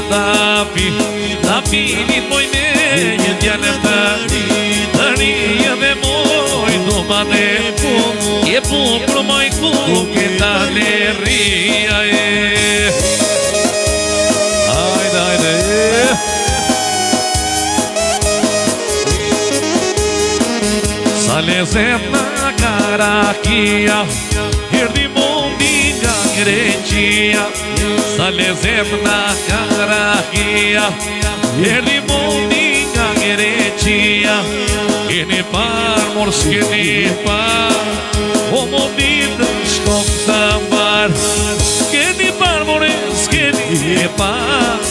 Da pinit moj me një djallë të rinjë dhe moj do bane je pukru moj kuke dale rria Ajde Sa lezet na Karakia Hirdi mundi nga Greqia Sa lezet na Karakia Hirdi mundi nga Greqia Keni par, mor s'keni par O mo ditë shkop të mbar Keni par, more s'keni par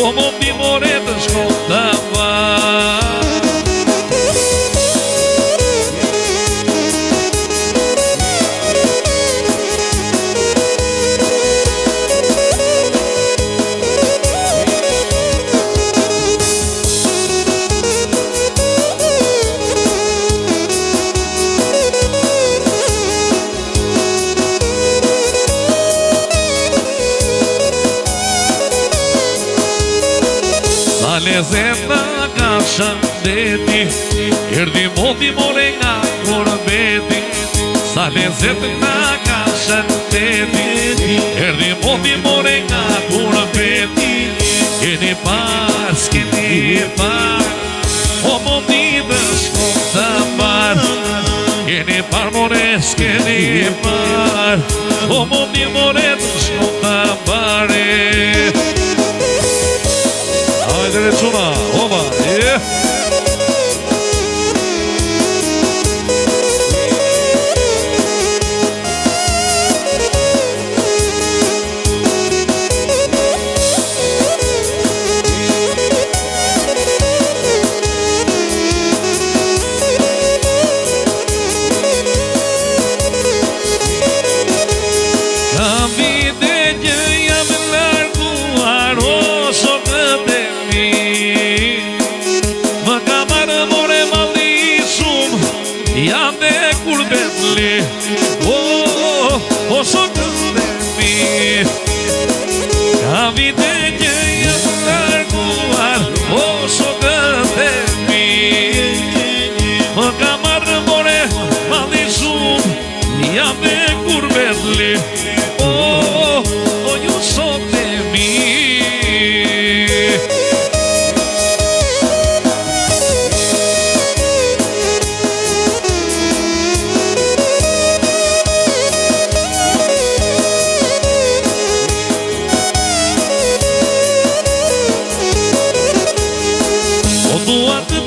O mo di more të shkop të mbar Lezet nga ka shëndeti Erdi moti more nga kurbeti Sa lezet nga ka shëndeti Erdi moti more nga kurbeti Keni par, s'keni par O moti dhe shkop të mbar Keni par more, s'keni par O moti more dhe shkop të mbare Ajde rečuna, oba, Jam dhe kur betli O sot dhe mi Ka vite që jam larguar O sot dhe mi Më ka marrë more Malli shumë Jam dhe kur betli O ju sot dhe mi Dua të